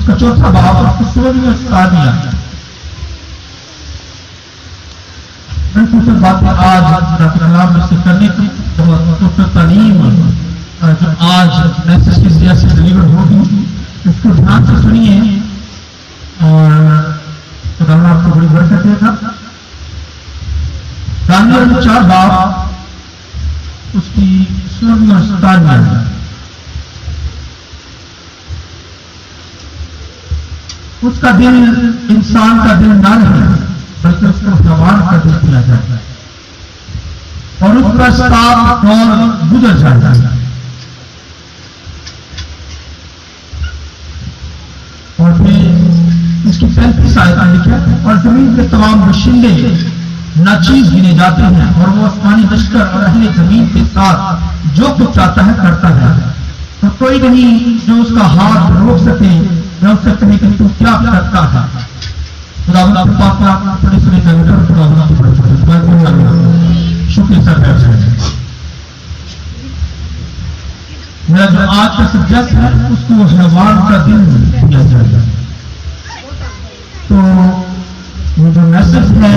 उसका चौथा बाब उसको 16वीं तानिया। मैं कुछ बातें आज कलाम में से करने की तो तालीम जो आज मैसेज के जरिए से डिलीवर होगी उसको ध्यान से सुनिए और खुदा आपको बड़ी बरकत देगा। दानियल 4 बाब उसकी 16वीं तानिया। उसका दिल इंसान का दिल ना रहे बल्कि उसको भगवान का दिल किया जाता है और उसका साफ दौर गुजर जाता है। और फिर इसकी 35 आयतें लिखा और जमीन के तमाम बाशिंदे नाचीज गिने जाते हैं और वो आसमानी लश्कर और अहले जमीन के साथ जो कुछ चाहता है करता है, तो कोई नहीं जो उसका हाथ रोक सके या उससे कहे कि तू क्या करता है। शुक्रिया सर। मेरा जो आज का सब्जेक्ट है उसको हैवान का दिल दिया जाएगा। तो वो जो मैसेज है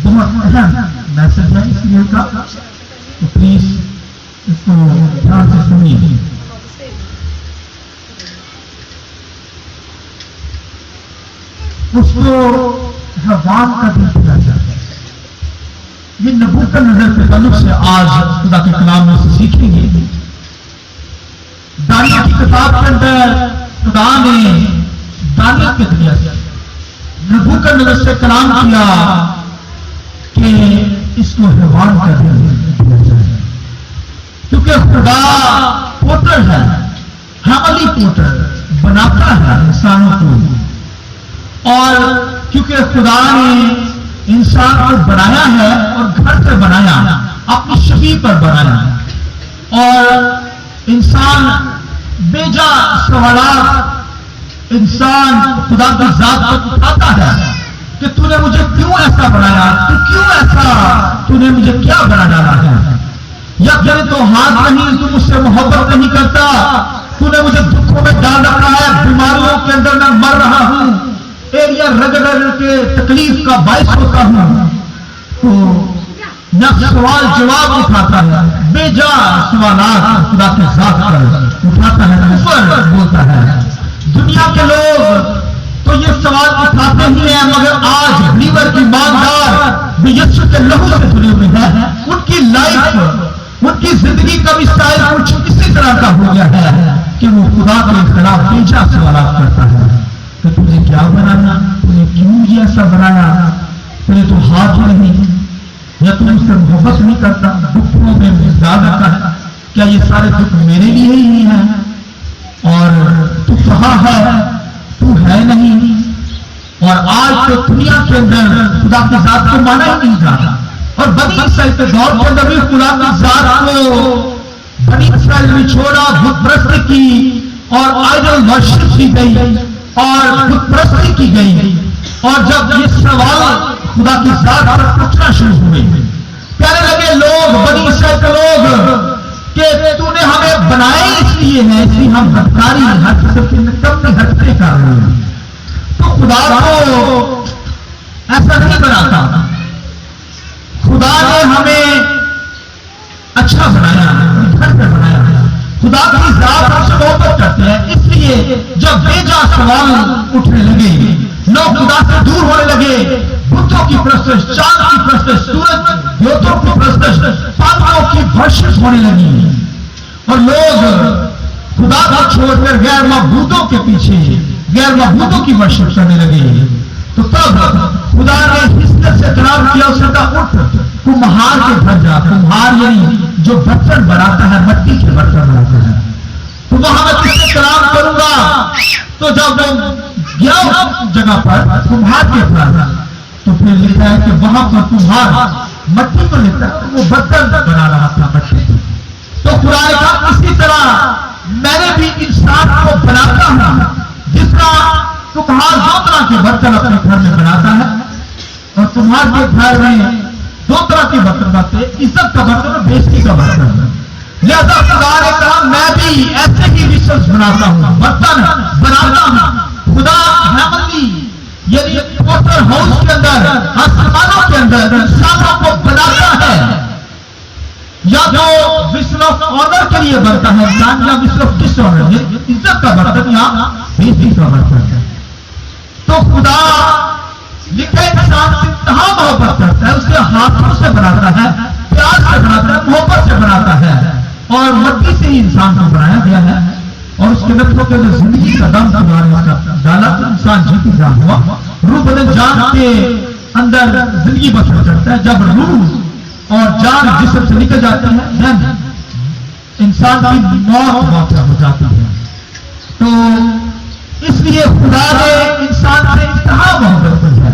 बहुत अहम मैसेज है इसलिए का, तो प्लीज इसको ध्यान से सुनिए। उसको हैवान का दिल दिया जाता है। ये नबूकदनेस्सर के ताल्लुक से आज खुदा के कलाम में से सीखेंगे। दानियल की किताब के अंदर खुदा ने दानियल के जरिए से नबूकदनेस्सर से कलाम किया कि इसको हैवान का दिल दिया जाए, क्योंकि खुदा पोटर है, हमली पोटर बनाता है इंसानों को। और क्योंकि खुदा ने इंसान को बनाया है और घर से बनाया, अपनी शबीह पर बनाया और इंसान बेजा सवालात इंसान खुदा की जात पर उठाता है कि तूने मुझे क्यों ऐसा बनाया, तू क्यों ऐसा, तूने मुझे क्या बना डाला है, या तेरे तो हाथ नहीं, तू मुझसे मोहब्बत नहीं करता, तूने मुझे दुखों में डाल रखा है, बीमारियों के अंदर मैं मर रहा हूं, एरिया रगड़ के तकलीफ का बायस होता हूं। तो न सवाल जवाब उठाता है, बेजा सवालात खुदा के साथ कर उठाता है, ऊपर बोलता है। दुनिया के लोग तो ये सवाल उठाते ही हैं, मगर आज बिलीवर की ईमानदार यीशु के लहू से जुड़े हुए हैं, उनकी लाइफ, उनकी जिंदगी का भी स्टाइल कुछ इसी तरह का हो गया है कि वो खुदा के खिलाफ बेजा सवालात करता है कि तुझे क्या बनाना, तूने क्यों मुझे ऐसा बनाया, तेरे तो हाथ ही नहीं, या तू मुझसे मोहब्बत नहीं करता, दुखों में ज्यादा है, क्या ये सारे दुख मेरे लिए ही है, और तू कहाँ है, तू है नहीं। और आज तो दुनिया के अंदर खुदा की जात को माना ही नहीं जाता, और बनी इसराइल के दौर के अंदर भी खुदा की जात को बनी इसराइल ने छोड़ा, बुत परस्ती की और आइडल वर्शिप की गई और बुत परस्ती की गई। और जब ये सवाल खुदा की जात पर पूछना शुरू हुए, कहने लगे लोग, बनी इसराइल के लोग, कि तूने हमें बनाए इसलिए है, इसलिए हम हटकारी हट कब हटते कर रहे हैं। तो खुदा को ऐसा नहीं बनाता, खुदा ने हमें अच्छा बनाया, घर पे बनाया। खुदा की जात हमसे मोहब्बत करते हैं, इसलिए जब बेजा सवाल उठने लगे, लोग खुदा से दूर होने लगे, बुतों की परस्तिश, चांद की परस्तिश, सूरज देवताओं की परस्तिश, पापों की वर्शिप होने लगी, और लोग खुदा को छोड़कर गैर मबूदों के पीछे गैर मबूदों की वर्शिप करने लगे। तो तब खुदा ने हिस्से से कलाम किया, उसने कहा उठ कुम्हार के घर जा। कुम्हार यानी जो बर्तन बनाता है, मिट्टी के बर्तन बनाता है, तो वहां मैं किससे कलाम करूंगा। तो जब गया उस जगह पर कुम्हार के पास, तो फिर लिखा है कि वहां पर कुम्हार मिट्टी को लेता है, वो बर्तन बना रहा था मिट्टी को। तो खुदा ने कहा इसी तरह मैंने भी इंसान को बनाता हूं, जिसका कुम्हार दो तरह के बर्तन अपने घर में बनाता है, और कुम्हार के घर में दो तरह के बर्तन बनाते हैं, इज्जत का बर्तन और बेइज्जती का बर्तन। लिहाजा खुदा ने कहा मैं भी ऐसे ही विशेष बनाता हूं, बर्तन बनाता हूं। खुदा हेवनली यानी पोर्टर हाउस के अंदर, आसमानों के अंदर इंसानों को बनाता है, या तो विश्व ऑफ ऑनर के लिए बनता है इंसान, या विश्व ऑफ डिसऑनर, इज्जत का बर्तन या बेइज्जती का बर्तन है। तो खुदा लिखे इंसान से इंतहा मोहब्बत करता है, उसके हाथों से बनाता है, प्यार से बनाता है, मोहब्बत से बनाता है, और मट्टी से ही इंसान को बनाया गया है, और उसके नफ्सों के अंदर जिंदगी का दम तुम्हारे डाला तो इंसान जीती जान हुआ। रूह बदन जान के अंदर जिंदगी बसर करता है। जब रूह और जान जिस्म से निकल जाती है देन इंसान की मौत वाक़या हो जाती है। तो इसलिए खुदा ने इंसान से इंतहा मोहब्बत की है,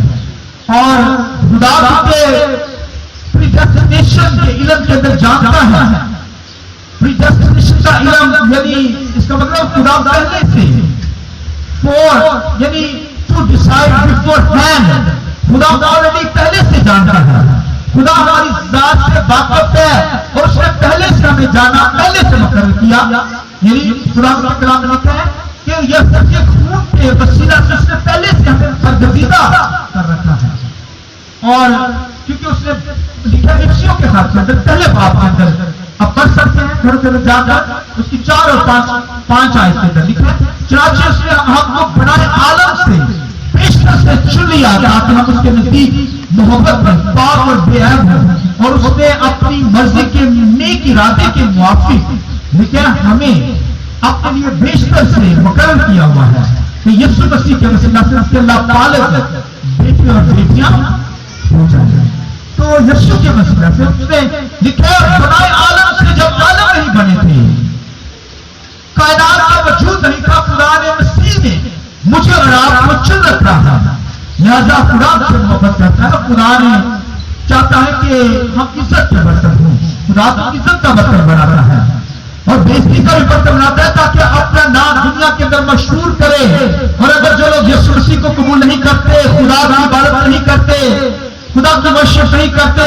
और खुदा के प्रीडेस्टिनेशन के इल्म के अंदर जानता है। प्रीडेस्टिनेशन का इल्म यानी इसका मतलब खुदा पहले से यानी टू डिसाइड बिफोर हैंड, खुदा ऑलरेडी पहले से जानता है। खुदा हमारी जात से वाकिफ है और उसने पहले से हमें जाना, पहले से मुकर्रर किया। यानी खुदा के कलाम में लिखा है कि यह सबके खून के वसीला से उसने पहले से हमें बरगजीदा कर रखा है। और क्योंकि उसने लिखा है इफ्सियों के हाथ के अंदर पहले बाप के अंदर, अब पढ़ सकते हैं घर से जाकर, उसकी 4 और 5 आयत के अंदर लिखा है, चनांचे उसने हमको बनाए आलम से पेशकश से चुन लिया ताकि हम उसके नजदीक मोहब्बत में पाक और बेऐब हो, और उसने अपनी मर्जी के नेक इरादे के मुआफिक लेकिन हमें अपने लिए बेशतर से मुकर्रर किया हुआ है कि यीशु मसीह के वसीला से उसके लापालक बेटे और बेटियां हो जाए। तो यीशु के वसीला से उसने लिखा और बनाए आलम से, जब आलम नहीं बने थे, कायनात का वजूद नहीं था, खुदा ने मसीह में मुझे और आपको चुन रखा है। लिहाजा खुदा से मोहब्बत करता है, खुदा ने चाहता है कि हम इज्जत के बर्तन हों। खुदा को इज्जत का बर्तन बनाता है और बेइज्जती का भी बर्तन बनाता है ताकि अपना नाम दुनिया के अंदर मशहूर करे। और अगर जो लोग यीशु मसीह को कबूल नहीं करते, खुदा की इबादत नहीं करते, खुदा की वर्शिप नहीं करते,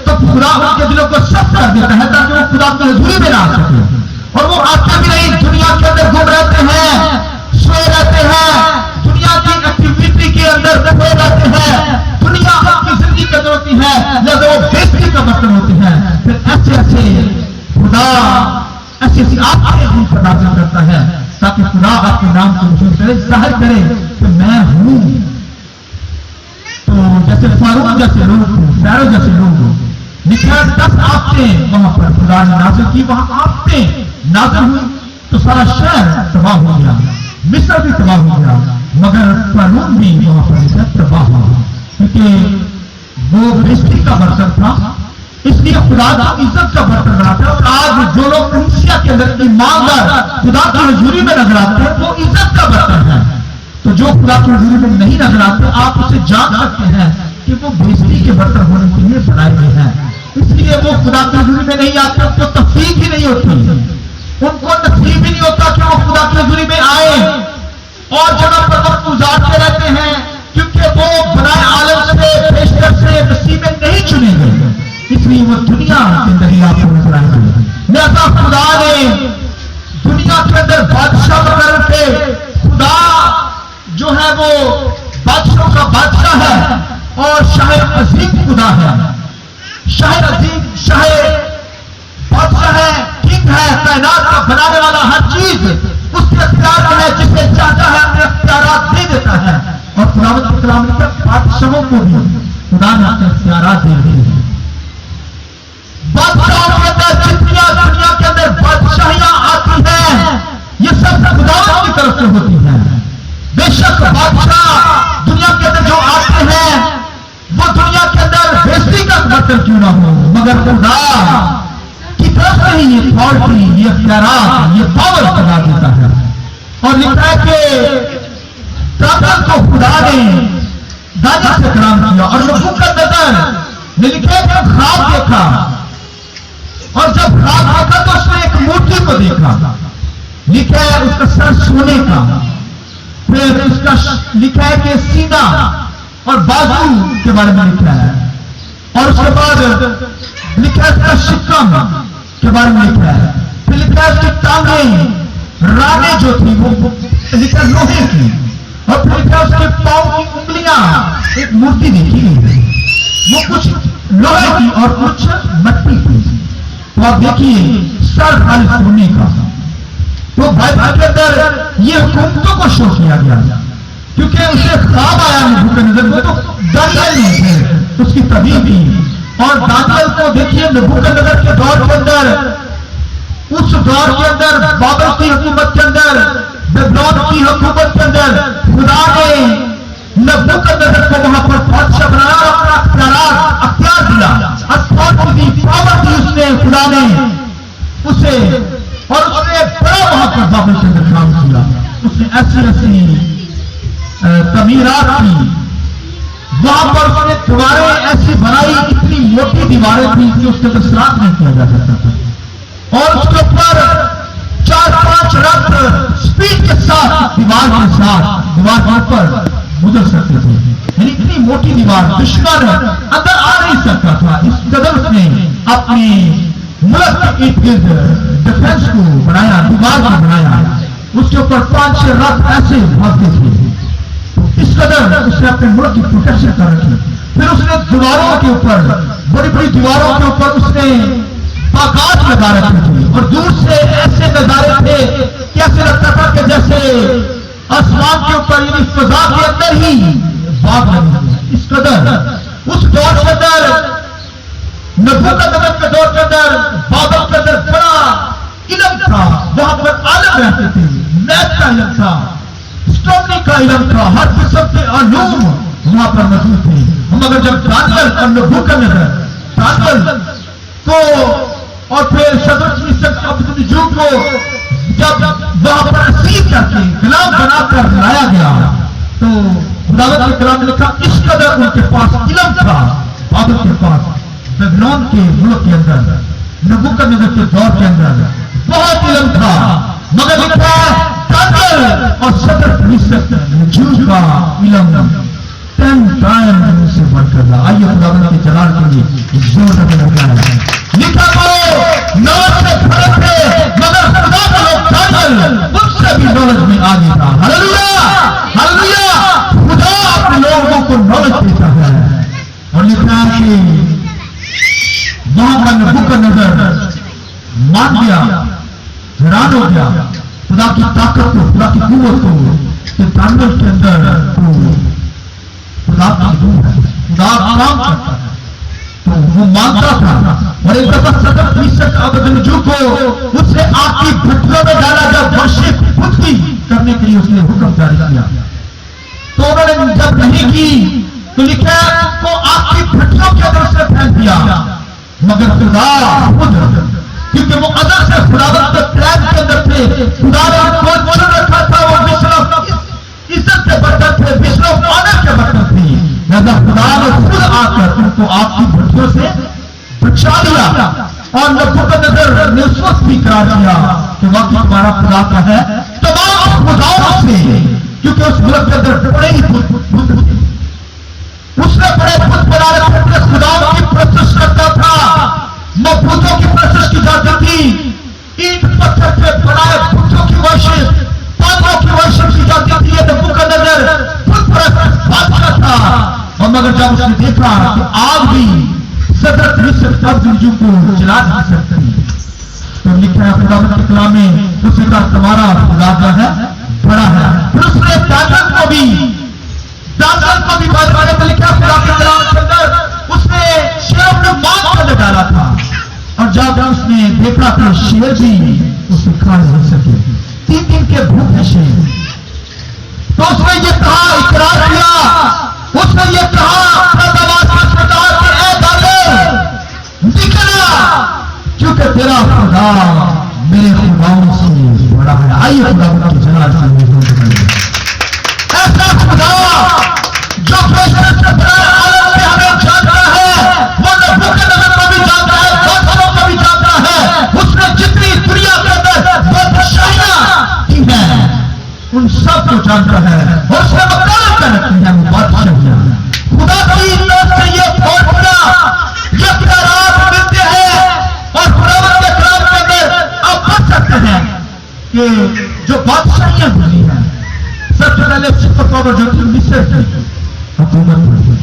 तो खुदा उनके दिलों को सख्त कर देता है ताकि वो खुदा की हुजूरी में ना आ सके। और वो आते भी नहीं, दुनिया के अंदर घूम रहते हैं, सोए रहते हैं, दुनिया की एक्टिविटी के अंदर खोए रहते हैं, दुनिया अपनी जिंदगी कदर होती है, लिहाजा वो बेइज्जती का बर्तन होते हैं। फिर ऐसे ऐसे खुदा ऐसी आपके रूह पर नाज़िल करता है ताकि खुदा आपके नाम को मशहूर करे, जाहिर करे कि मैं हूं। तो जैसे फारूक जैसे लोग, फैरो जैसे लोग लिखा 10 आफतें वहां पर खुदा ने नाज़िल की, वहां आफतें नाज़िल हुई तो सारा शहर तबाह हो गया, मिस्र भी तबाह हो गया, मगर फारून भी वहां पर तबाह हुआ क्योंकि वो बेइज्जती का बर्तन था। इसलिए खुदा की इज्जत का बर्तन बनाता है। और आज जो लोग कलीसिया के अंदर ईमानदार खुदा की हुजूरी में नजर आते हैं वो इज्जत का बर्तन है। तो जो खुदा की हुजूरी में नहीं नजर आते, आप उसे जान सकते हैं कि वो बेइज्जती के बर्तन होने के लिए बनाए गए हैं। इसलिए वो खुदा की हुजूरी में नहीं आते, उनको तफरीक ही नहीं होती, उनको नसीब ही नहीं होता कि वो खुदा की हुजूरी में आए और जगह पर वक्त गुजारते रहते हैं, क्योंकि वो बनाए आलम से पेशतर से नसीब में नहीं चुने गए। इसलिए वो दुनिया के अंदर ही आपको नजर आएंगे। लिहाजा खुदा ने दुनिया के अंदर बादशाह मुकर्रर थे। खुदा जो है वो बादशाहों का बादशाह है और शाह अजीम खुदा है। शाह अजीम, शाह बादशाह है, किंग है, कायनात का बनाने वाला, हर चीज उसके अख्तियार में है, जिसे चाहता है अपने अख्तियारात दे देता है। और खुदावंद के कलाम में बादशाहों को भी खुदा ने अपने अख्तियारात दे दिए हैं। बादशाहों के अंदर जितनियां दुनिया के अंदर बादशाहियां आती हैं, ये सब खुदावंद की तरफ से होती हैं। बेशक बादशाह दुनिया के अंदर जो आते हैं वो दुनिया के अंदर बेइज्जती का बर्तन क्यों ना हो, मगर खुदा की तरफ से ही ये अथॉरिटी, ये अख्तियारात, ये पावर खुदा देता है। और लिखा है कि दानियल को खुदा ने दानियल से कलाम किया और नबूकदनेस्सर ने लिखा है कि ख्वाब देखा, और जब ख्वाब देखा तो उसने एक मूर्ति को देखा। लिखा है उसका सर सोने का, फिर उसका लिखा है कि सीना और बाजू के बारे में लिखा है, और उसके बाद लिखा है उसका शिकम के बारे में लिखा है। फिलिप्पियस की टांगें राने जो थी वो लिखा लोहे की, और फिलिप्पियस के पांव की उंगलियां एक मूर्ति देखी गई, वो कुछ लोहे की और कुछ मट्टी की। तो आप देखिए सर हल सोने का। तो बाइबल के अंदर ये हुकूमतों को शो किया गया, क्योंकि उसे ख्वाब आया नबूकदनेस्सर को, तो दानियल नहीं थे उसकी तबीयत थी। और दानियल को देखिए नबूकदनेस्सर के दौर के अंदर, उस दौर के अंदर बाबल की हुकूमत के अंदर, बेबीलोन की हुकूमत के अंदर खुदा ने नबूकदनेस्सर को वहां पर बादशाह बनाया और अपना अख्तियार दिया, अथॉरिटी दी, पावर दी उसने, खुदा ने उसे, और उसने बड़ा वहां पर बाबल के अंदर काम किया। उसने ऐसी ऐसी तमीरात की, वहां पर उसने दीवारें ऐसी बनाई, इतनी मोटी दीवारें थी कि उसके अंदर सराख नहीं किया जा सकता था, और उसके ऊपर 4-5 रथ स्पीड के साथ दीवार के साथ दीवार के ऊपर गुजर सकते थे। यानी इतनी मोटी दीवार, दुश्मन अंदर आ नहीं सकता था। इस कदर उसने अपनी मुल्क के इर्द गिर्द डिफेंस को बनाया, दीवार को बनाया। उसके ऊपर 5-6 रथ ऐसे भागते थे। इस कदर उसने अपने मुल्क की प्रोटेक्शन कर रखी। फिर उसने दीवारों के ऊपर, बड़ी बड़ी दीवारों के ऊपर उसने बागात लगा रखी थी, और दूर से ऐसे नजारे थे कि ऐसे लगता था कि जैसे आसमान के ऊपर, यानी फिजा के अंदर ही बाग लगी। इस कदर उस दौर के अंदर, नबूकदनेस्सर के दौर के अंदर, बाबल के अंदर बड़ा इल्म था। वहां पर आलम रहते थे, मैथ का इल्म था, एस्ट्रोनॉमी का इल्म था, हर किस्म के अलूम वहां पर मौजूद थे। हम अगर जब दानियल और नबूकदनेस्सर, दानियल को और फिर शद्रक मिशक अबेदनगो को जब वहां पर असीर करके गुलाम बनाकर लाया गया, तो खुदावंद के कलाम ने लिखा, इस कदर उनके पास इल्म था, बाबल के पास, बेबीलोन के मुल्क के अंदर, नबूकदनेस्सर के दौर के अंदर बहुत इल्म था। मगर लिखा दानियल और शद्रक मिशक अबेदनगो का इल्म 10 टाइम से बढ़कर था। आइए खुदावंद के जलाल के लिए जोर से लगा है। लिखा वो नॉलेज से फर्क थे, मगर खुदा का लोग दानियल उससे भी नॉलेज में आगे था। Hallelujah, hallelujah. खुदा अपने लोगों को नॉलेज देता है। और लिखा है कि वहां का नबूकदनेस्सर मान गया, हैरान हो गया खुदा की ताकत को, खुदा की कुव्वत को, कि दानियल के अंदर खुदा की रूह है, खुदा काम करता है। तो वो मानता था। और एक दफा शद्रक मिशक अबेदनगो को उसने आग की भट्टियों में डाला, जब वर्शिप खुद की करने के लिए उसने हुक्म जारी किया, तो उन्होंने जब नहीं की तो लिखा उसको आग की भट्टियों के अंदर से फेंक दिया। मगर खुदा खुद, क्योंकि वो अंदर से खुदावंद के प्लान के अंदर थे, खुदा ने उनको चुन रखा था, वो विश्व इज्जत के बर्तन थे, विश्व ऑनर के बर्तन थे। लिहाजा खुदा ने खुद आकर उनको आग की भट्टियों से बचा लिया। और नबूकदनेस्सर ने उस वक्त भी करार दिया कि वाकई तुम्हारा खुदा का है तमाम खुदाओं से, क्योंकि उस मुल्क के अंदर बड़े ही उसने बड़े बुत बना रखे थे, खुदाओं की प्रस्तुत करता था, मबूतों की प्रस्तुत की जाती थी, ईंट पत्थर से बनाए बुतों की वर्शिप, पात्रों की वर्शिप की जाती थी। नबूकदनेस्सर खुद परस्त बादशाह था। और मगर जब उसने देखा कि आग भी शद्रक मिशक अबेदनगो को जला नहीं सकती, तो लिखा है खुदावंद के कलाम में, उसने कहा तुम्हारा खुदा जो है बड़ा है। फिर उसने दानियल को भी बाइबल में लिखा, खुदा के कलाम के अंदर उसने शेरों में मार कर डाला था। और जब उसने देखा तो शेर भी उसे खा नहीं सके, 3 दिन के भूखे शेर। तो उसने ये कहा, इकरार किया, उसने ये कहा अपना दबाव से कहा कि ऐ दानियल निकला, क्योंकि तेरा खुदा मेरे खुदाओं से बड़ा है। आइए खुदावंद की जलाल से ऐसा खुदा जो फैसले से बड़ा आलम में हमें जानता है, वो नबूकदनेस्सर को भी जानता है, बादशाहों को भी जानता है। उसने जितनी दुनिया के अंदर बादशाहियां की हैं उन सब को जानता है, और उसने वकालत कर रखी है वो बादशाहियां। खुदा की तरफ से ये फौरना, ये करार मिलते हैं। और खुदावंद के कलाम के अंदर आप पढ़ सकते कि जो बादशाहियां गुजरी हैं, सबसे पहले सुपर पावर जो थी मिस्र की हुकूमत हुई,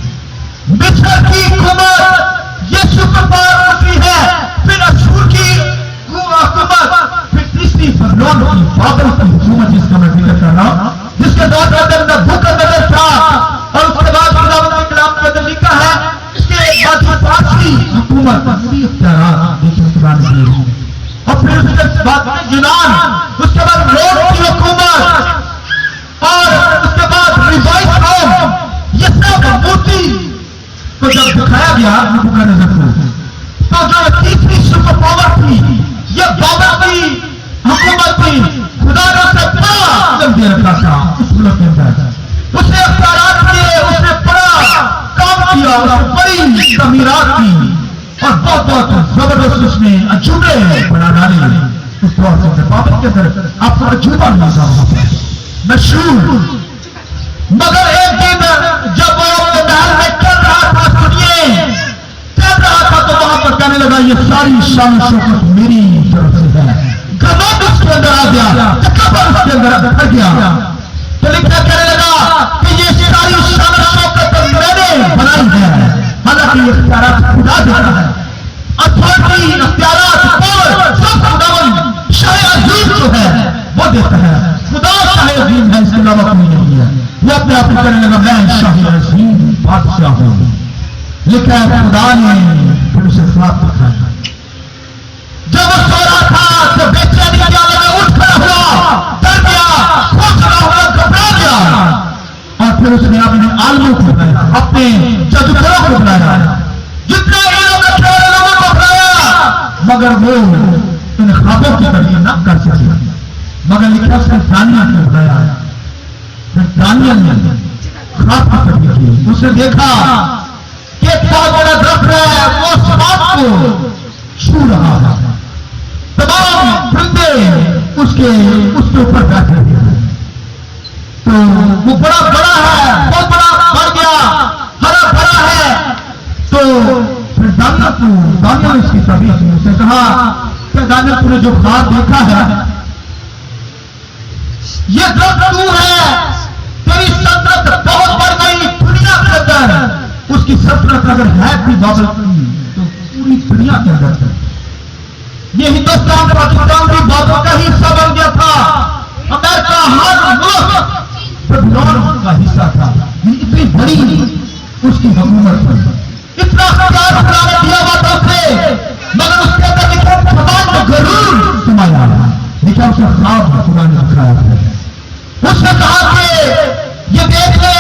मिस्र की हुकूमत ये सुपर पावर गुजरी है। फिर अशूर की हुकूमत, फिर तीसरी बबलोन की बाबल की हुकूमत जिसका मैं जिक्र कर रहा हूं, जिसके दौर के अंदर नबूकदनेस्सर था। और उसके बाद खुदावंद के कलाम के अंदर लिखा है इसके बाद पांचवी हुकूमत पूरी इख्तियारात देखिए कुरान में, और फिर उसके बाद यूनान, उसके बाद रोम की हुकूमत, और उसके बाद रिवाइव रोम। ये सब मूर्ति को जब दिखाया गया नबूकदनेस्सर को, तो जो तीसरी सुपर पावर थी ये बाबल की हुकूमत थी। खुदा ने उसे बड़ा दे रखा था उस मुल्क के अंदर, उसने अख्तियारात किए, उसने बड़ा काम किया, उसने बड़ी तमीरात की और बहुत बहुत जबरदस्त उसने अजूबे बना डाले उस दौर के अंदर। बाबल के अंदर आपको अजूबा मिलता होगा मशहूर। मगर एक दिन जब वो अपने महल में चल रहा था, सुनिए चल रहा था, तो वहां पर कहने लगा ये सारी शान शौकत मेरी तरफ से है। घमंड उसके अंदर आ गया, तकब्बुर उसके अंदर आ गया। तो लिखा कहने लगा कि ये सारी शान शौकत मैंने बनाई है, हालांकि ये इख्तियारात खुदा देता है। अथॉरिटी इख्तियारात और सब खुदावंद शाह अजीम जो है वो देता है। खुदा शाह अजीम है, इसके अलावा कोई नहीं है। वो अपने आप को कहने लगा मैं शाह अजीम बादशाह हूं। लिखा है खुदा ने फिर उसे ख्वाब दिखाया। जब वो सो रहा था तो बेचैनी की हालत में उठ खड़ा हुआ, डर गया, खोज रहा हुआ, घबरा गया। और फिर उसने अपने आलमों को बुलाया, अपने जादूगरों को बुलाया, जितने लोगों के खेल लोगों को बुलाया, मगर वो इन ख्वाबों की तबदील न कर सके। मगर लिखा उसने दानियल को बुलाया, फिर दानियल ने ख्वाब की तबदील की। उसने देखा कि एक बहुत बड़ा दरख्त है, वो समाज को छू रहा है, तमाम परिंदे उसके ऊपर बैठे हुए हैं। तो वो बड़ा बड़ा है, बहुत बड़ा बढ़ गया, हरा भरा है। तो फिर दानियल ने इसकी तबीयत की, उसने कहा कि दानियल तूने जो ख्वाब देखा है ये दरख्त तू है, तेरी सल्तनत बहुत बढ़ गई दुनिया के अंदर। उसकी सल्तनत अगर है भी बाबल की तो पूरी दुनिया के अंदर है। ये हिंदुस्तान पाकिस्तान भी बाबल का हिस्सा बन गया था। अमेरिका हर मुल्क बबीलोन का हिस्सा था। इतनी बड़ी उसकी हुकूमत थी, इतना इख्तियार खुदा ने दिया हुआ था उसे, मगर उसके अंदर लिखा तमाम गरूर समाया। लिखा उसे ख्वाब खुदा ने दिखाया। उसने कहा कि ये देख ले,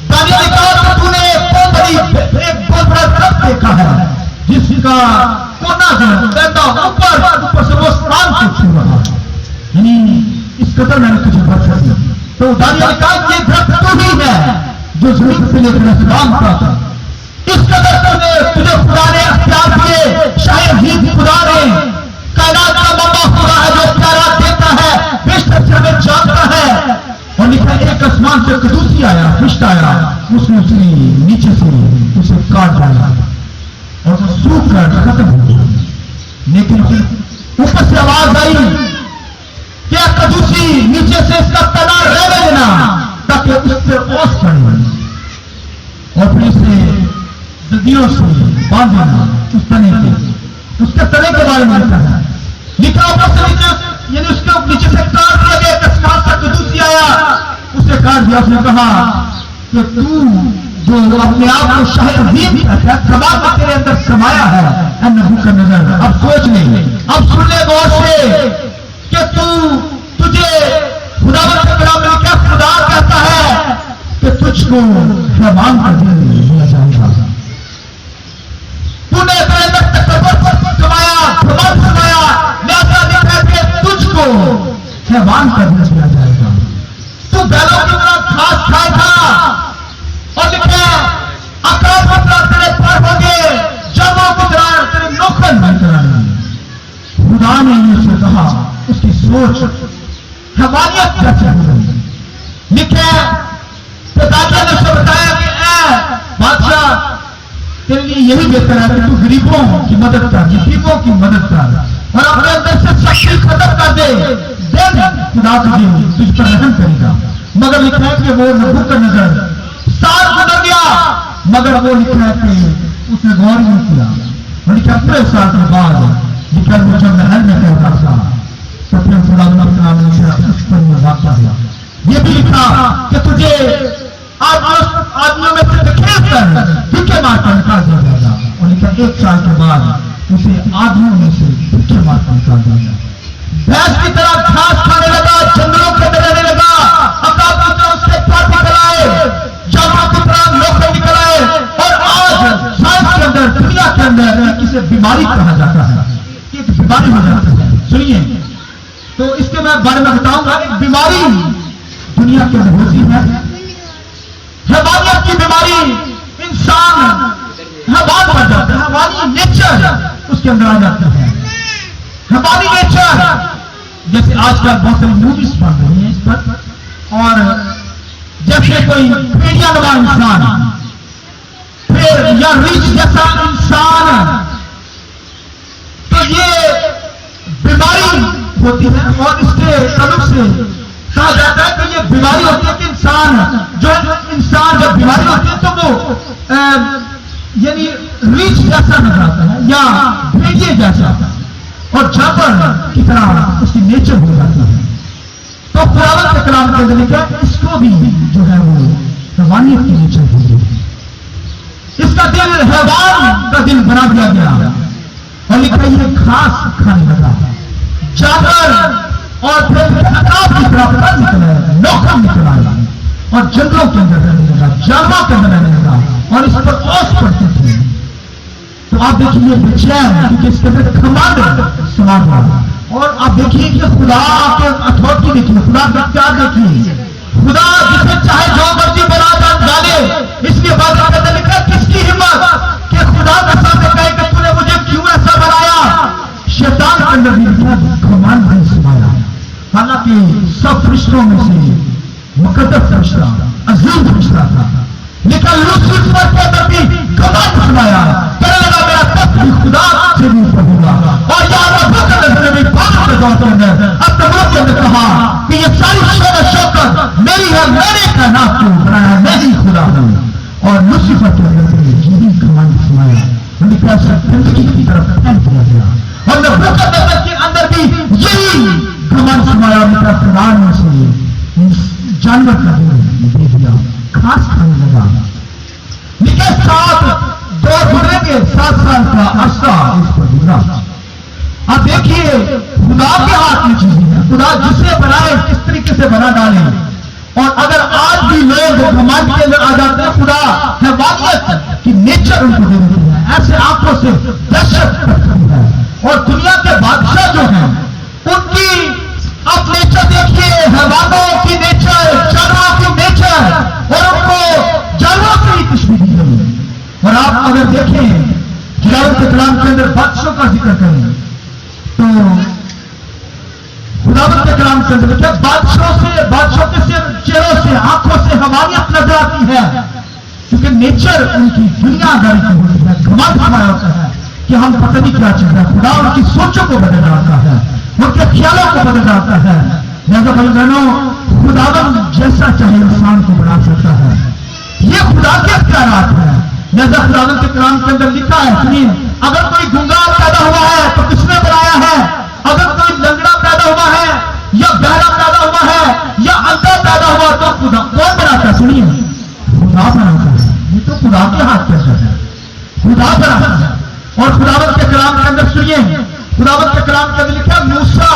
दानियल ने कहा कि तूने एक बहुत बड़ा दरख्त देखा है जिसका कोना जो ऊपर से वो स्थान को छू रहा है, यानी इस कदर मैंने तुझे बचा दिया। तो दानियल ने कहा ये दरख्त तो ही है जो ज़ुल्फ़िकार का था। इस कदर तुझे खुदा ने अख्तियार दिए। शायद ही खुदा ने कायनात का बाबा खुदा है जो अख्तियारात देता है, बेशक से हमें जानता है। और लिखा एक आसमान से कदूसी आया, फरिश्ता आया, उसने उसे नीचे से उसे काट डाला और सूख कर खत्म हो गया। लेकिन ऊपर से आवाज आई क्या कदूसी नीचे से इसका तना रह देना ताकि उस पर ओस पड़े और फिर इसे नदियों से बांध देना उस तने के, उसके तने के बारे में लिखा है। लिखा ऊपर से नीचे, यानी उसके नीचे से काट दिया गया। आसमान से कदूसी आया, उसे काट दिया। उसने कहा कि तू जो अपने आप को शाह अजीम कमाल में तेरे अंदर समाया है नबूकदनेस्सर, अब सोच ले, अब सुन ले गौर से कि तुझे खुदावंद के कलाम में क्या खुदा कहता है कि तुझको हैवान का दिल दिया जाएगा। तूने अपने अंदर तकब्बुर समाया, घमंड समाया, लिहाजा लिखा कि तुझको हैवान का दिल दिया जाएगा। तू बैलों की तरह घास खाएगा और लिखा आकाश की तरह तेरे पर होंगे, जानवरों की तरह तेरे नौकर नहीं कराएंगे। खुदा ने उसे कहा, उसकी सोच हैवानियत कैसे हो गई। लिखे तो दानियल ने उसे बताया कि बादशाह तेरे लिए यही बेहतर है कि तू गरीबों की मदद कर, यतीमों की मदद कर और अपने अंदर से शक्ति खत्म कर दे। दिन खुदा तुझ पर रहम करेगा। मगर लिखा है कि वो नबूकदनेस्सर साल गुजर गया, मगर वो लिखा है कि उसने गौर नहीं किया। और लिखा पूरे साल के बाद लिखा वो जब महल में कहता था तो फिर खुदा उस पर वाक़या हुआ। ये भी लिखा कि तुझे आदमियों में से धकेल कर धक्के मारकर निकाल दिया जाएगा। और लिखा 1 साल के बाद उसे आदमियों में से धक्के मारकर निकाल दिया जाएगा। भैंस की तरह घास खाने लगा, जंगलों के अंदर रहने लगा, अपना पुत्र उसके पास निकल आए, जानवरों की तरह लोग निकल आए। और आज साइंस के अंदर, दुनिया के अंदर इसे बीमारी कहा जाता है, एक बीमारी हो जाती है। सुनिए, तो इसके मैं बारे में बताऊंगा। एक बीमारी दुनिया के अंदर होती है, हैवानियत की बीमारी। इंसान हैवान बन जाता है, हैवानी नेचर उसके अंदर आ जाता है, हैवानी नेचर। जैसे आजकल बहुत सारी मूवीज बन रही हैं इस पर, और जैसे कोई भेड़ियानुमा इंसान, फिर या रिच जैसा इंसान, तो ये बीमारी होती है। और इसके तलब से कहा जाता है कि ये बीमारी होती है कि इंसान जब बीमारी होती है तो वो यानी रीछ जैसा नजर आता है या भेड़िए जैसा, और जानवर की तरह उसकी नेचर हो जाती है। तो खुदावंद के कलाम के अंदर लिखा है इसको भी जो है वो हैवानियत की नेचर हो गई, इसका दिल हैवान का दिल बना दिया गया। और लिखा ये घास खाने लगा, जानवर और फिर खराब की तरफ पर निकला, नौकर निकला और जंगलों के अंदर रहने लगा, जानवरों के अंदर रहने लगा, और इस पर ओस पड़ती थी। तो आप देखिए बेचैन, क्योंकि इसके अंदर खमांड सवार हुआ। और आप देखिए कि खुदा के अथॉरिटी देखिए, खुदा का क्या देखिए, खुदा जिसे चाहे जो मर्जी बना डाले। इसलिए बात के अंदर लिखा किसकी हिम्मत कि खुदा के सामने कहे कि तूने मुझे क्यों ऐसा बनाया। शैतान के अंदर भी लिखा घमंड नहीं समाया, हालांकि सब फरिश्तों में से मुकद्दस फरिश्ता, अजीम फरिश्ता था, लेकिन लूसीफर के अंदर भी घमंड समाया। कहने लगा मेरा तख्त भी खुदा से भी ऊपर होगा। और यहाँ नबूकदनेस्सर ने भी बात के दौर के अंदर अपने मुल्क के अंदर कहा कि ये सारी शौकत शौकत मेरी है, मैंने कायनात को बनाया, मैं ही खुदा हूं। और लूसीफर के अंदर भी यही घमंड समाया, उनके जिंदगी की तरफ फेंक दिया गया। और नबूकदनेस्सर के अंदर भी यही घमंड समाया, उनका कुरान में से जानवर का दे दिया, घास खाने लगा। लेकिन 7 साल का अरसा इस पर गुजरा। अब देखिए खुदा के हाथ में चीजें हैं, खुदा जिसे बनाए किस तरीके से बना डाले। और अगर आज भी लोग घमंड के अंदर आ जाते हैं, खुदा हैवानियत की नेचर उनको दे देती है, ऐसे आंखों से दहशत करती है। और दुनिया के बादशाह जो हैं उनकी आप नेचर देखिए, हैवानों की नेचर, जानवरों की नेचर, और उनको जानवरों से ही कुछ भी दी गई। और आप अगर देखें खुदावंद के कलाम के अंदर बादशाहों का जिक्र करें तो खुदावंद के कलाम के अंदर क्या बादशाहों के चेहरों से, आंखों से हैवानियत नजर आती है, क्योंकि नेचर उनकी दुनियादारी की होती है, घमंड हमारा होता है कि हम पता नहीं क्या चल रहा है। खुदा उनकी सोचों को बदल डालता है, उनके ख्यालों को बदल डालता है। लिहाजा भाई बहनों, खुदावंद जैसा चाहे इंसान को बना सकता है, ये खुदा के अख्तियारात है। लिहाजा खुदावंद के कलाम के अंदर लिखा है, सुनिए, अगर कोई गूंगा पैदा हुआ है तो किसने बनाया है? अगर कोई लंगड़ा पैदा हुआ है या बहरा पैदा हुआ है या अंधा पैदा हुआ तो खुदा कौन बनाता है? सुनिए, खुदा बनाता है। ये तो खुदा के हाथ के अंदर है, खुदा बनाता है। और खुदावंद के कलाम के अंदर सुनिए, खुदावंद के कलाम के अंदर लिखा मूसा,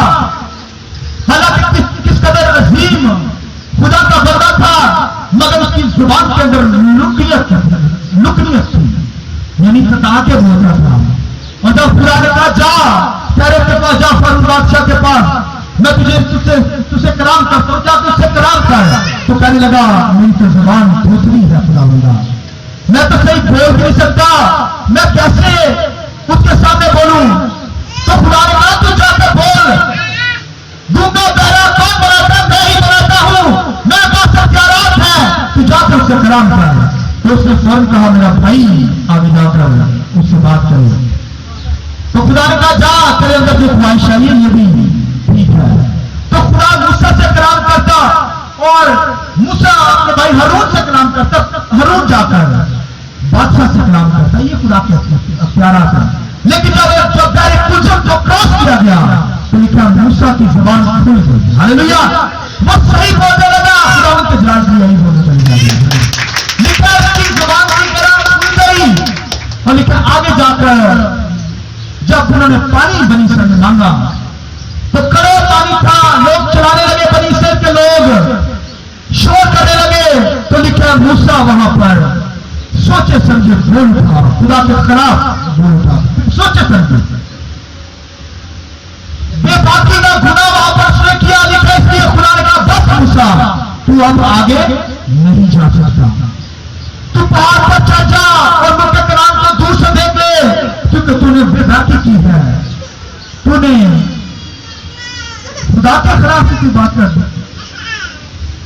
हालांकि किस कदर अजीम खुदा का बंदा था, मगर उसकी जुबान के अंदर लुकनियत थी, यानी सता के बोलता था। और जब खुदा ने कहा जा तेरे के पास, जा फरोह बादशाह के पास, मैं तुझसे कलाम करता हूं, जा तुझसे कलाम कर। तो कहने लगा मेरी तो जुबान दूसरी है खुदावंदा, मैं तो सही बोल नहीं सकता, मैं कैसे उसके सामने बोलूं? तो खुदा ने कहा तू जाकर बोल, गूंगा बहरा कौन बनाता? मैं ही बनाता हूं, मेरे पास अख्तियारात है, तू जाकर उससे कलाम कर। तो उसने फौरन कहा मेरा भाई आगे जाकर उससे बात करो। तो खुदा ने कहा जा, तेरे अंदर जो ख्वाहिश आई है ये भी ठीक है। तो खुदा से कलाम करता और मूसा अपने भाई हारून से कलाम करता, हारून जाकर बादशाह से कलाम करता। ये खुदा के प्यारा था। लेकिन जब डायरेक्ट कुलजम को क्रॉस किया गया तो लिखा मूसा की जुबान खुल गई। हालेलुया, वो सही बोलने लगा, खुदा के जलाल की यही बोलने लगा। लिखा उसकी जुबान की तरह खुल गई। और लिखा आगे जाकर जब उन्होंने पानी बनी सर में मांगा तो कड़े पानी था, लोग चलाने लगे, बनी सर के लोग शोर करने लगे। तो लिखा मूसा वहां पर सोचे समझे बोल उठा, खुदा के खिलाफ बोल उठा, सोचे समझे बेबाकी का गुनाह वहां पर उसने किया। लिखा इसलिए खुदा ने कहा बस मूसा तू अब आगे नहीं जा सकता, तू पहाड़ पर चढ़ जा और मुझके कलाम को दूर से देख ले, क्योंकि तूने बेबाकी की है, तूने खुदा के खिलाफ की बात कर दी।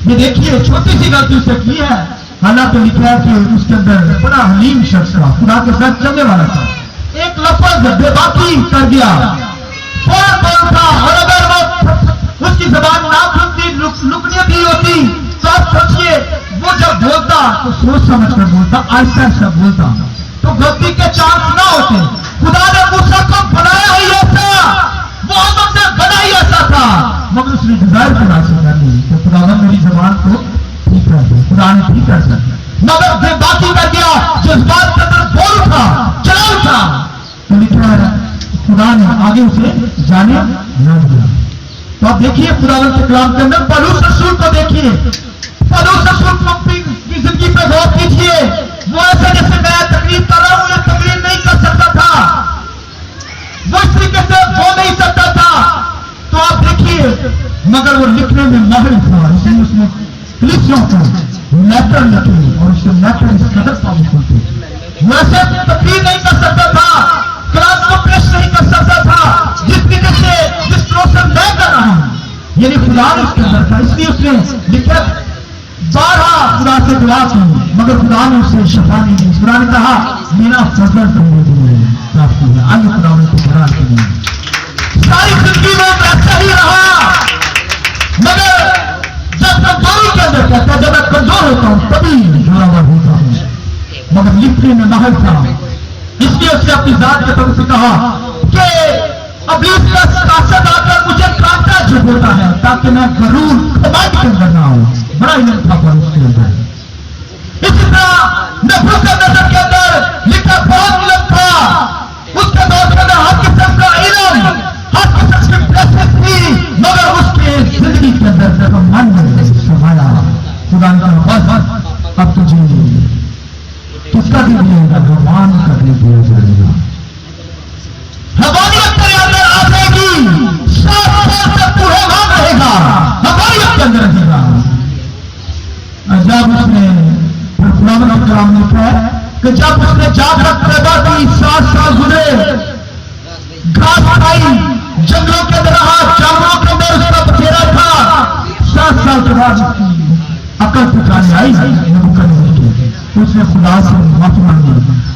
ये देखिए छोटी सी गलती उससे की है। हालांकि लिखा है कि उसके अंदर बड़ा हलीम शख्स था, खुदा के साथ चलने वाला था। एक लफ्ज बेबाकी कर दिया, फौरन बोल था। और अगर वो उसकी जबान ना खुलती, लुकनी दी होती तो आप सोचिए वो जब बोलता तो सोच समझ कर बोलता, आहिस्ता आहिस्ता बोलता, तो गलती के चांस ना होते। खुदा ने मूसा को बनाया ही ऐसा, वो हमने बना ही ऐसा था, मगर उसने डिजायर खुदा से कर ली तो खुदा ने मेरी जबान को ठीक कर दिया। खुदा ने ठीक कर दिया, मगर बेबाकी कर दिया, जज्बात के अंदर बोल उठा, चला उठा, तो लिखा है खुदा ने आगे उसे जाने न दिया। तो आप देखिए खुदा के कलाम के अंदर पौलुस रसूल को देखिए, पौलुस रसूल की जिंदगी पे गौर कीजिए। वो ऐसे जैसे मैं तकरीर कर रहा हूं, ये तकरीर नहीं कर सकता था, वो इस तरीके से बोल नहीं सकता था। तो आप देखिए, मगर वो लिखने में माहिर था, इसलिए उसने कलीसियों को लेटर लिखी और उसके लेटर इस कदर पावरफुल थे। वो ऐसे तकरीर नहीं कर सकता था, क्लास को पेश नहीं कर सकता था जिस तरीके से, जिस तरह से मैं कर रहा हूं। यानी खुदा उसके अंदर था, इसलिए उसने लिखा 12 खुदा से दुआ की, मगर खुदा ने उसे शफा नहीं दी। खुदा ने कहा मेरा फजल तुम्हें प्राप्त हुआ। आगे खुदा ने तुम्हारा सारी जिंदगी में ऐसा ही रहा, मगर जब कमजोरी के अंदर कहता, जब मैं कमजोर होता हूं तभी जोरावर होता हूं, मगर लिखने में माहिर था। इसलिए उसने अपनी जात के तरफ से कहा कि अबलीस का कासद आकर मुझे कांटा झुकोता है ताकि मैं गरूर खमाट के अंदर ना हूं। बड़ा इल्म था पर उसके अंदर। इसी तरह नबूकदनेस्सर के अंदर लिखा बहुत इल्म था, उसके दौर के अंदर हर किस्म का इल्म, हर किस्म की प्रेसिस थी, मगर उसके जिंदगी के अंदर जब मन में समाया, खुदा ने कहा बस अब तुझे किसका भी मिलेगा, भगवान का भी दिया जाएगा। हवानियत तेरे अंदर आ जाएगी, 7 साल तक तू हैवान रहेगा, हवानियत के अंदर रहेगा। जब उसने खुदावंद के कलाम में लिखा है कि जब उसने जाकर तौबा की, 7 साल गुजरे, घास खाई, जंगलों के अंदर रहा, जानवरों के अंदर उसका बसेरा था। 7 साल के बाद उसकी अकल ठिकाने आई, उसने खुदा से माफी मांगी।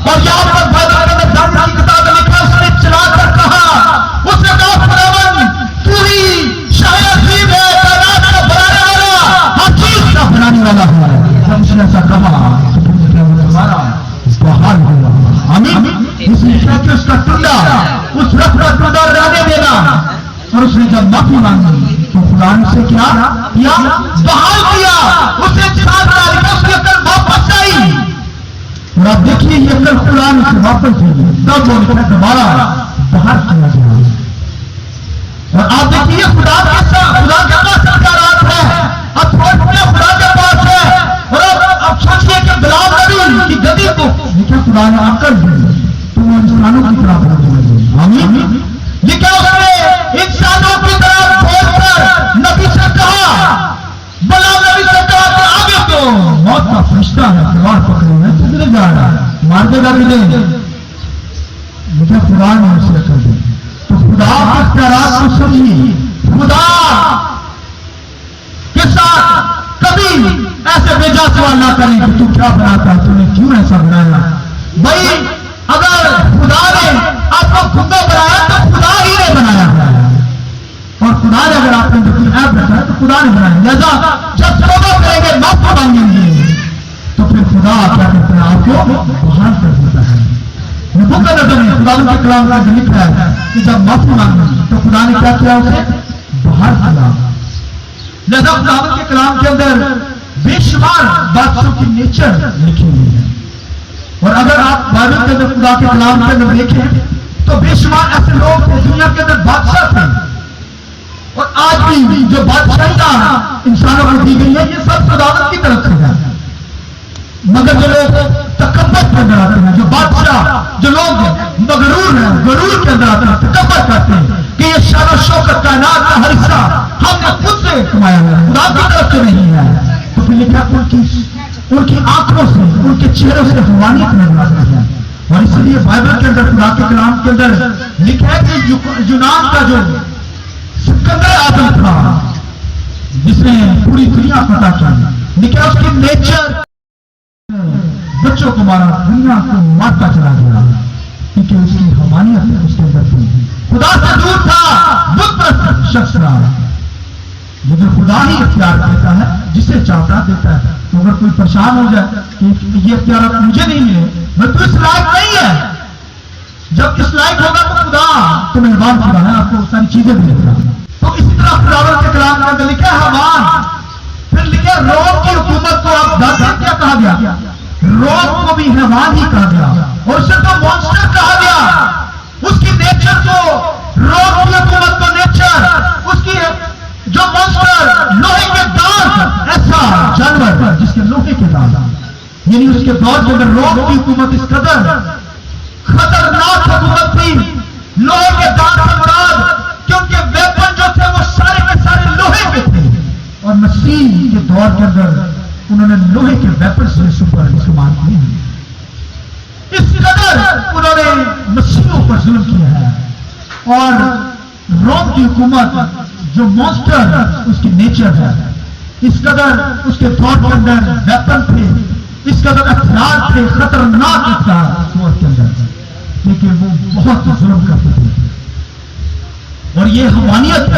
और यहाँ पर बाइबल के अंदर दानियल की किताब में लिखा, उसने चलाकर कहा, उसने कहा खुदावंद तू ही शायद अजीब है, कायनात का बनाने वाला, हर चीज का बनाने वाला है। जब उसने ऐसा कहा तो तुम्हारा बहाल हुआ। आमीन। इसलिए क्या कि उसका टुंडा, उस रफ का टुंडा रहने देना। और उसने जब माफी मांगी तो खुदा ने उसे क्या किया, बहाल किया, उसे 7 तारीख को उसकी अकल वापस आई। और आप देखिए ये अकल खुदा ने उसे वापस दी, तब वो लिखा दोबारा बाहर किया गया। और आप देखिए खुदा के साथ, खुदा के पास सरकारात है, अथॉरिटी खुदा के पास है। और अब सोचिए कि बिलाल नबी की गदी को लिखा खुदा ने अकल दी, तो वो इंसानों की तरह बोलते। आमीन। लिखा उसने इंसानों की तरह बोलकर नबी से कहा, बिलाल नबी से कहा कि आगे तो मौत का फरिश्ता है, तलवार पकड़े हुए किधर जा रहा है, मार देगा मुझे। लिखा खुदा ने उसे अकल दी। तो खुदा के प्यारात को समझिए, खुदा के साथ कभी ऐसे बेजा सवाल ना करें कि तू क्या बनाता है, तूने क्यों ऐसा बनाया। भाई अगर खुदा ने आपको खुदा बनाया तो खुदा ही ने बनाया है, और खुदा ने अगर आपने ऐप रहता है तो खुदा ने बनाया। लिहाजा जब तौबा करेंगे, माफी मांगेंगे, तो फिर खुदा क्या करता है, आपको बहाल कर देता है। नबूकदनेस्सर ने खुदा के कलाम में लिखा है कि जब माफी मांगी तो खुदा ने क्या किया, उसे बहाल किया। लिहाजा खुदा के कलाम के अंदर बेशुमार बादशाहों की नेचर लिखी हुई है। और अगर आप बाइबल के अंदर खुदा के कलाम के अंदर देखें तो बेशुमार ऐसे लोग थे दुनिया के अंदर बादशाह थे। और आज भी जो बादशाहियां इंसानों को दी गई है, ये सब खुदावंत की तरफ से है। मगर जो लोग तकब्बुर के अंदर आते हैं, जो बादशाह, जो लोग मगरूर हैं, गरूर के अंदर आते हैं, तकब्बुर करते हैं कि ये शान और शौकत कायनात का हर हिस्सा हमने खुद से कमाया हुआ है, खुदा की तरफ से नहीं है। तो फिर लिखा उनकी आंखों से, उनके चेहरों से हवानियत नजर आती है। और इसलिए बाइबल के अंदर, खुदा के कलाम के अंदर लिखा है कि यूनान का जो सिकंदर आजम था, जिसने पूरी दुनिया फतह की, लिखा उसकी नेचर बच्चों को मारा, दुनिया को मारता चला गया, क्योंकि उसकी हवानियत उसके अंदर थी। खुदा से दूर था, बुत शख्स रहा। लेकिन खुदा ही इख्तियार देता है, जिसे चाहता देता है। तो अगर कोई परेशान हो जाए कि ये इख्तियार मुझे नहीं मिले, मैं तो इस लायक नहीं है, जब इस लायक होगा तो खुदा तो मेहरबान खुदा है, आपको सारी चीजें भी देगा। तो इसी तरह खुदावंत के कलाम में लिखा है हमान, फिर लिखा रोम की हुकूमत को अब दर्द क्या कहा गया, रोम को भी हैवान ही कहा गया, और उसे तो मॉन्स्टर कहा गया। उसकी नेचर को, रोम की हुकूमत को नेचर, उसकी जो मॉन्स्टर, लोहे के दांत, ऐसा जानवर जिसके लोहे के दांत, यानी उसके दौर के अंदर रोम की हुकूमत इस कदर खतरनाक हुकूमत थी। लोहे के दांत से मुराद कि उनके वेपन जो थे वो सारे के सारे लोहे के थे। और मसीह के दौर के अंदर उन्होंने लोहे के वेपन से सुपर इस्तेमाल किए। इस कदर उन्होंने मसीहों पर जुल्म किया है। और रोम की हुकूमत जो मॉन्स्टर उसकी नेचर है, इस कदर उसके दौर के अंदर वेपन थे, इस कदर हथियार थे, खतरनाक हथियार उस दौर के अंदर, लेकिन वो बहुत जुल्म करते थे। और ये हवानियत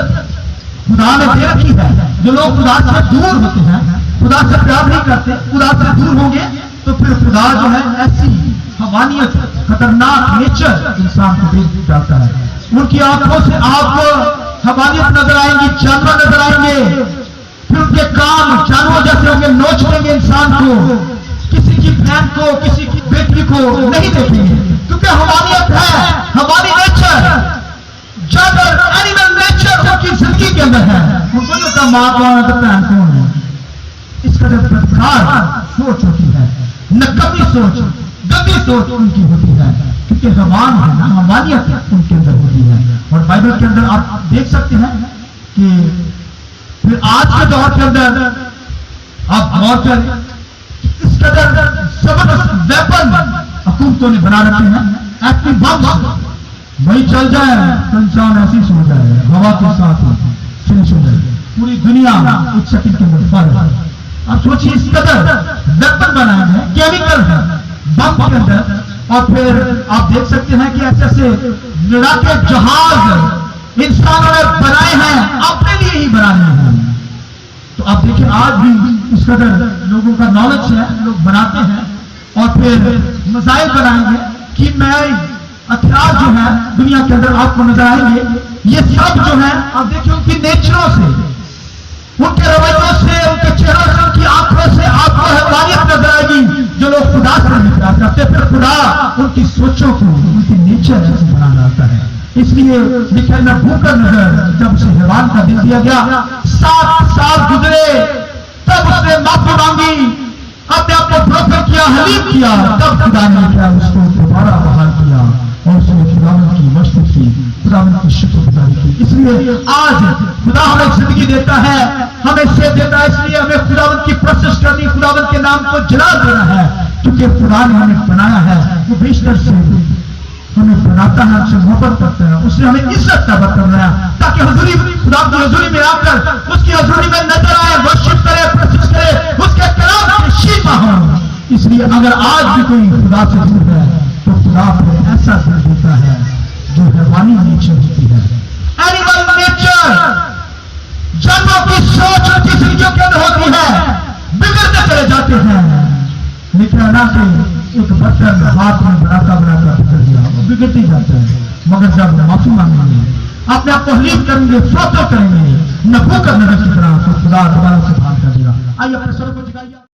खुदा ने दे रखी है। जो लोग खुदा से दूर होते हैं, खुदा से प्यार नहीं करते, खुदा से दूर होंगे, तो फिर खुदा जो है ऐसी हवानियत, खतरनाक नेचर इंसान को दे जाता है। उनकी आंखों से आपको हवानियत नजर आएंगी, जानवर नजर आएंगे, फिर उनके काम जानवर जैसे होंगे, नोच लेंगे इंसान को, किसी की बहन को, किसी की बेटी को नहीं देखेंगे, क्योंकि हवानियत है, हमारी नेचर, जानवर एनिमल नेचर उनकी जिंदगी के अंदर है। उनको नहीं होता मां कौन है तो बहन कौन है। इस कदर बदकार सोच होती है, नकमी सोच, गंदी सोच उनकी होती है, क्योंकि हवान है ना, हवानियत उनके अंदर होती है। और बाइबल के अंदर आप देख सकते हैं कि फिर आज के दौर के अंदर आप गौर करें, इस कदर जबरदस्त वेपन हुकूमतों ने बना रखे हैं, एक्टिव बम, वही चल जाए तो इंसान ऐसी सो जाए, हवा के साथ फिनिश हो जाए, पूरी दुनिया एक सेकंड के अंदर फर्क है। अब सोचिए, इस कदर वेपन बनाए हैं, केमिकल है बम के अंदर, और फिर आप देख सकते हैं कि ऐसे ऐसे लड़ाके जहाज इंसानों ने बनाए हैं, अपने लिए ही बनाए हैं। तो आप देखिए, आज भी इस कदर लोगों का नॉलेज है, लोग बनाते हैं, और फिर मिसाइल बनाएंगे कि मैं हथियार जो है दुनिया के अंदर आपको नजर आएंगे। ये सब जो है आप देखिए उनकी नेचरों से, उनके रवैयों से, उनके चेहरों से, उनकी आंखों से आपको हैवानियत नजर आएगी। जो लोग खुदा से नहीं प्यार करते, फिर खुदा उनकी सोचों को, उनकी नेचर ऐसे बना लाता है। इसलिए लिखा है, भूखा नजर जब उसे हैवान का दिन दिया गया, 7 साल गुजरे, तब उसने माफी मांगी, अपने आप को प्रोफेट किया, हलीम किया, तब खुदा ने क्या उसको दोबारा बहाल किया और उसने खुदावंत की मस्ती की, खुदावंत की शुक्रगुजारी की। इसलिए आज खुदा हमें जिंदगी देता है, हमें सेहत देता है, इसलिए हमें खुदावंत की प्रोसेस करनी, खुदावंत के नाम को जला देना है, क्योंकि खुदा ने हमें बनाया है, वो बेशतर से हमें बनाता है, हमसे मोहब्बत करता है, उसने हमें इज्जत का बर्तन बनाया, ताकि हजूरी, खुदा की हजूरी में आकर उसकी हजूरी में नजर आए, वर्शिप करे, प्रोसेस करे, उसके कलाम की शीमा हो। इसलिए अगर आज भी कोई खुदा से दूर है तो खुदा फिर ऐसा दिल देता है जो हैवानी नेचर होती है, एनिमल नेचर, जानवर फैला के एक बर्तन हाथ में बनाता बनाता बिगड़ गया, वो बिगड़ती जाता है। मगर जब माफी मांगेंगे, अपने आप को लीड करेंगे, फॉलो करेंगे, नबूकदनेस्सर की तरह, तो खुदा दोबारा से भाग कर देगा। आइए अपने सर को झुकाइए।